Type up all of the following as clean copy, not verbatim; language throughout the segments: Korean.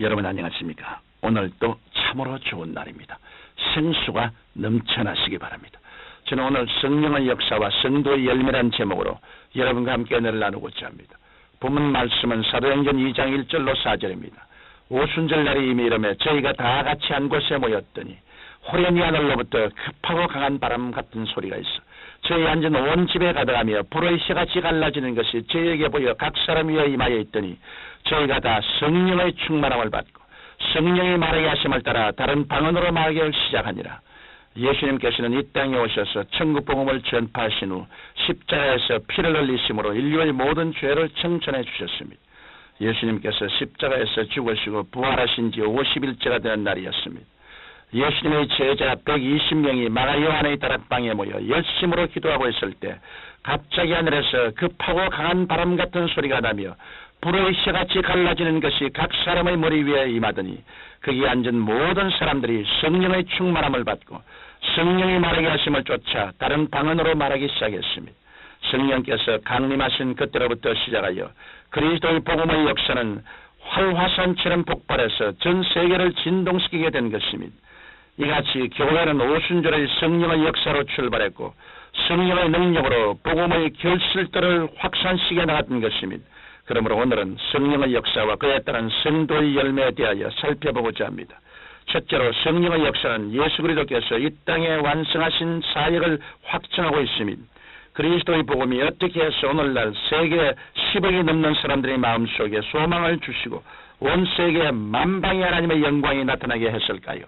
여러분 안녕하십니까? 오늘도 참으로 좋은 날입니다. 생수가 넘쳐나시기 바랍니다. 저는 오늘 성령의 역사와 성도의 열매란 제목으로 여러분과 함께 은혜를 나누고자 합니다. 본문 말씀은 사도행전 2장 1절로 4절입니다. 오순절날이 이미 이르매 저희가 다 같이 한 곳에 모였더니 호련히 하늘로부터 급하고 강한 바람 같은 소리가 있어 저희 앉은 온 집에 가득하며 불의 혀같이 갈라지는 것이 저희에게 보여 각 사람 위에 임하여 있더니 저희가 다 성령의 충만함을 받고 성령이 말하게 하심을 따라 다른 방언으로 말하기를 시작하니라. 예수님께서는 이 땅에 오셔서 천국 복음을 전파하신 후 십자가에서 피를 흘리심으로 인류의 모든 죄를 청천해 주셨습니다. 예수님께서 십자가에서 죽으시고 부활하신 지 50일째가 되는 날이었습니다. 예수님의 제자 120명이 마가 요한의 다락방에 모여 열심으로 기도하고 있을 때 갑자기 하늘에서 급하고 강한 바람 같은 소리가 나며 불의 혀같이 갈라지는 것이 각 사람의 머리 위에 임하더니 거기 앉은 모든 사람들이 성령의 충만함을 받고 성령이 말하게 하심을 쫓아 다른 방언으로 말하기 시작했습니다. 성령께서 강림하신 그때로부터 시작하여 그리스도의 복음의 역사는 활화산처럼 폭발해서 전 세계를 진동시키게 된 것입니다. 이같이 교회는 오순절의 성령의 역사로 출발했고 성령의 능력으로 복음의 결실들을 확산시켜 나갔던 것입니다. 그러므로 오늘은 성령의 역사와 그에 따른 성도의 열매에 대하여 살펴보고자 합니다. 첫째로 성령의 역사는 예수 그리스도께서 이 땅에 완성하신 사역을 확증하고 있습니다. 그리스도의 복음이 어떻게 해서 오늘날 세계 10억이 넘는 사람들의 마음속에 소망을 주시고 온 세계 만방의 하나님의 영광이 나타나게 했을까요?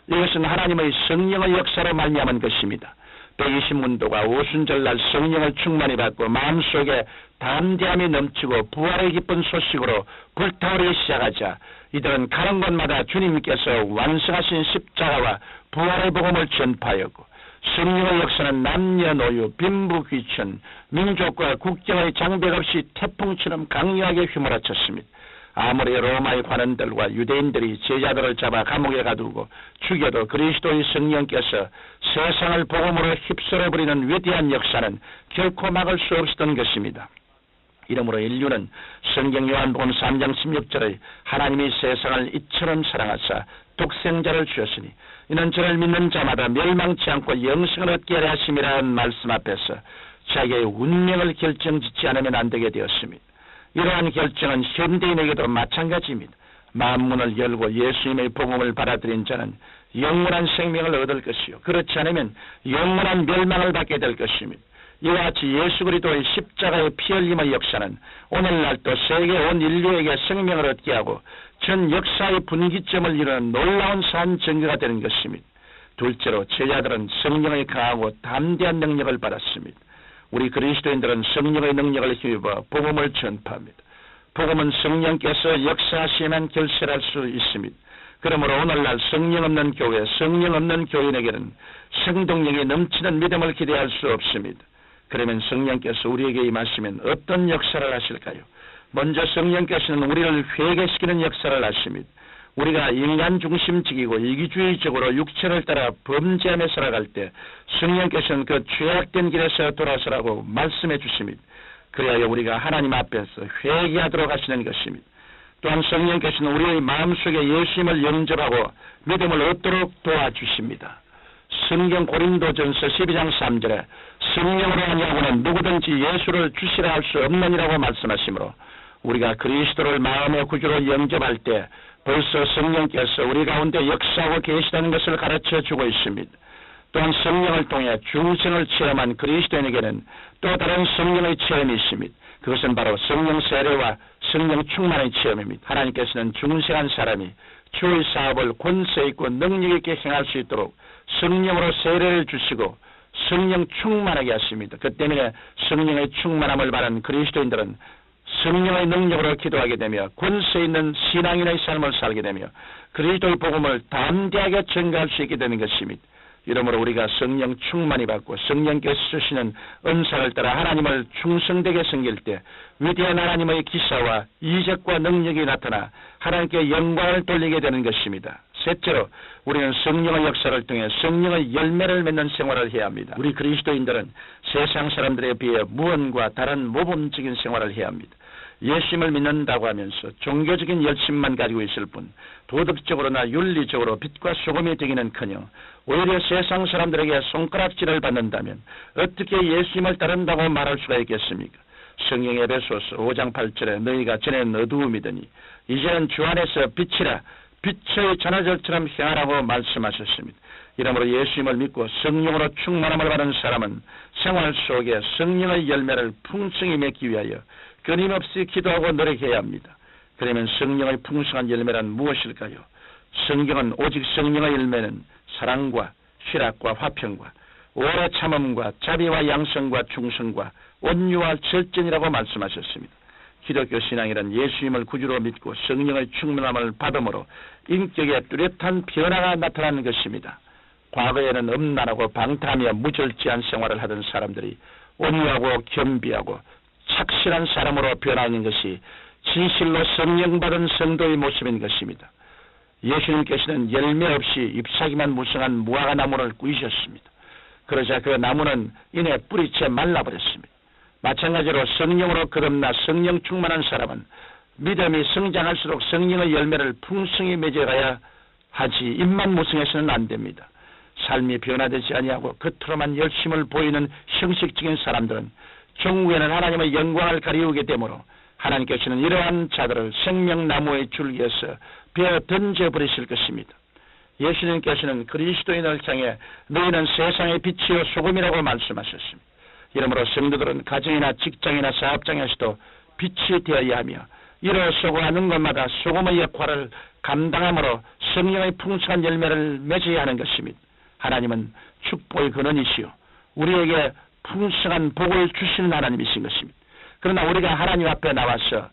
이것은 하나님의 성령의 역사로 말미암은 것입니다. 120문도가 오순절날 성령을 충만히 받고 마음속에 담대함이 넘치고 부활의 기쁜 소식으로 불타오르기 시작하자 이들은 가는 곳마다 주님께서 완성하신 십자가와 부활의 복음을 전파하였고 성령의 역사는 남녀노유, 빈부귀천, 민족과 국경의 장벽 없이 태풍처럼 강력하게 휘몰아쳤습니다. 아무리 로마의 관원들과 유대인들이 제자들을 잡아 감옥에 가두고 죽여도 그리스도의 성령께서 세상을 복음으로 휩쓸어버리는 위대한 역사는 결코 막을 수 없었던 것입니다. 이러므로 인류는 성경 요한복음 3장 16절의 하나님이 세상을 이처럼 사랑하사 독생자를 주셨으니 이는 저를 믿는 자마다 멸망치 않고 영생을 얻게 하려 하심이라는 말씀 앞에서 자기의 운명을 결정짓지 않으면 안 되게 되었습니다. 이러한 결정은 현대인에게도 마찬가지입니다. 만문을 열고 예수님의 복음을 받아들인 자는 영원한 생명을 얻을 것이요 그렇지 않으면 영원한 멸망을 받게 될 것입니다. 이와 같이 예수 그리스도의 십자가의 피 흘림의 역사는 오늘날 또 세계 온 인류에게 생명을 얻게 하고 전 역사의 분기점을 이루는 놀라운 산 증거가 되는 것입니다. 둘째로 제자들은 성령의 강하고 담대한 능력을 받았습니다. 우리 그리스도인들은 성령의 능력을 힘입어 복음을 전파합니다. 복음은 성령께서 역사하시면 결실할 수 있습니다. 그러므로 오늘날 성령 없는 교회, 성령 없는 교인에게는 성동력이 넘치는 믿음을 기대할 수 없습니다. 그러면 성령께서 우리에게 임하시면 어떤 역사를 하실까요? 먼저 성령께서는 우리를 회개시키는 역사를 하십니다. 우리가 인간 중심적이고 이기주의적으로 육체를 따라 범죄하며 살아갈 때 성령께서는 그 죄악된 길에서 돌아서라고 말씀해 주십니다. 그래야 우리가 하나님 앞에서 회개하도록 하시는 것입니다. 또한 성령께서는 우리의 마음속에 예수님을 영접하고 믿음을 얻도록 도와주십니다. 성경 고린도전서 12장 3절에 성령으로 하냐고는 누구든지 예수를 주시라 할 수 없느니라고 말씀하시므로 우리가 그리스도를 마음의 구주로 영접할 때 벌써 성령께서 우리 가운데 역사하고 계시다는 것을 가르쳐 주고 있습니다. 또한 성령을 통해 중생을 체험한 그리스도인에게는 또 다른 성령의 체험이 있습니다. 그것은 바로 성령 세례와 성령 충만의 체험입니다. 하나님께서는 중생한 사람이 주의 사업을 권세 있고 능력 있게 행할 수 있도록 성령으로 세례를 주시고 성령 충만하게 하십니다. 그 때문에 성령의 충만함을 받은 그리스도인들은 성령의 능력으로 기도하게 되며 권세 있는 신앙인의 삶을 살게 되며 그리스도의 복음을 담대하게 전가할 수 있게 되는 것입니다. 이러므로 우리가 성령 충만히 받고 성령께서 주시는 은사를 따라 하나님을 충성되게 섬길 때 위대한 하나님의 기사와 이적과 능력이 나타나 하나님께 영광을 돌리게 되는 것입니다. 셋째로 우리는 성령의 역사를 통해 성령의 열매를 맺는 생활을 해야 합니다. 우리 그리스도인들은 세상 사람들에 비해 무언과 다른 모범적인 생활을 해야 합니다. 예수님을 믿는다고 하면서 종교적인 열심만 가지고 있을 뿐 도덕적으로나 윤리적으로 빛과 소금이 되기는커녕 오히려 세상 사람들에게 손가락질을 받는다면 어떻게 예수님을 따른다고 말할 수가 있겠습니까? 성경 에베소서 5장 8절에 너희가 전에는 어두움이더니 이제는 주 안에서 빛이라 빛의 전화절처럼 행하라고 말씀하셨습니다. 이러므로 예수님을 믿고 성령으로 충만함을 받은 사람은 생활 속에 성령의 열매를 풍성히 맺기 위하여 끊임없이 기도하고 노력해야 합니다. 그러면 성령의 풍성한 열매란 무엇일까요? 성경은 오직 성령의 열매는 사랑과 희락과 화평과 오래 참음과 자비와 양성과 충성과 온유와 절전이라고 말씀하셨습니다. 기독교 신앙이란 예수님을 구주로 믿고 성령의 충만함을 받음으로 인격에 뚜렷한 변화가 나타나는 것입니다. 과거에는 음란하고 방탕하며 무절제한 생활을 하던 사람들이 온유하고 겸비하고 착실한 사람으로 변하는 것이 진실로 성령받은 성도의 모습인 것입니다. 예수님께서는 열매 없이 잎사귀만 무성한 무화과 나무를 꾸이셨습니다. 그러자 그 나무는 이내 뿌리채 말라버렸습니다. 마찬가지로 성령으로 거듭나 성령 충만한 사람은 믿음이 성장할수록 성령의 열매를 풍성히 맺어가야 하지 입만 무성해서는 안 됩니다. 삶이 변화되지 아니하고 겉으로만 열심을 보이는 형식적인 사람들은 종후에는 하나님의 영광을 가리우게 되므로 하나님께서는 이러한 자들을 생명나무의 줄기에서 베어 던져버리실 것입니다. 예수님께서는 그리스도인을 향해 너희는 세상의 빛이요 소금이라고 말씀하셨습니다. 이러므로 성도들은 가정이나 직장이나 사업장에서도 빛이 되어야 하며 일어서고 하는 것마다 소금의 역할을 감당함으로 성령의 풍성한 열매를 맺어야 하는 것입니다. 하나님은 축복의 근원이시요 우리에게 풍성한 복을 주시는 하나님이신 것입니다. 그러나 우리가 하나님 앞에 나와서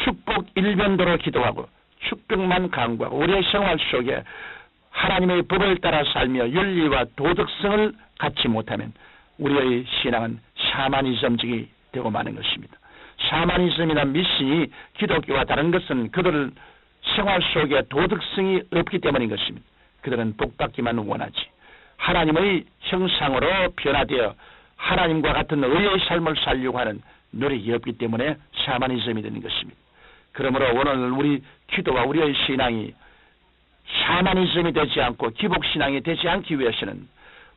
축복 일변도로 기도하고 축복만 강구하고 우리의 생활 속에 하나님의 법을 따라 살며 윤리와 도덕성을 갖지 못하면 우리의 신앙은 샤머니즘적이 되고 마는 것입니다. 샤머니즘이나 미신이 기독교와 다른 것은 그들 생활 속에 도덕성이 없기 때문인 것입니다. 그들은 복받기만 원하지 하나님의 형상으로 변화되어 하나님과 같은 의의 삶을 살려고 하는 노력이 없기 때문에 샤머니즘이 되는 것입니다. 그러므로 오늘 우리 기도와 우리의 신앙이 샤머니즘이 되지 않고 기복신앙이 되지 않기 위해서는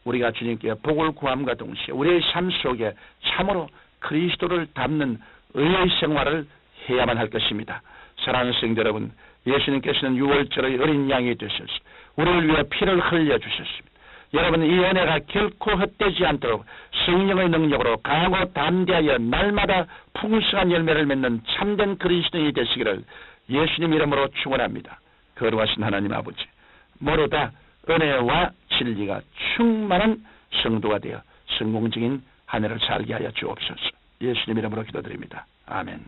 우리가 주님께 복을 구함과 동시에 우리의 삶 속에 참으로 그리스도를 닮는 의의 생활을 해야만 할 것입니다. 사랑하는 성도 여러분, 예수님께서는 유월절의 어린 양이 되셔서 우리를 위해 피를 흘려주셨습니다. 여러분, 이 은혜가 결코 헛되지 않도록 성령의 능력으로 강하고 담대하여 날마다 풍성한 열매를 맺는 참된 그리스도인이 되시기를 예수님 이름으로 축원합니다. 거룩하신 하나님 아버지, 모두 은혜와 진리가 충만한 성도가 되어 성공적인 한 해를 살게 하여 주옵소서. 예수님 이름으로 기도드립니다. 아멘.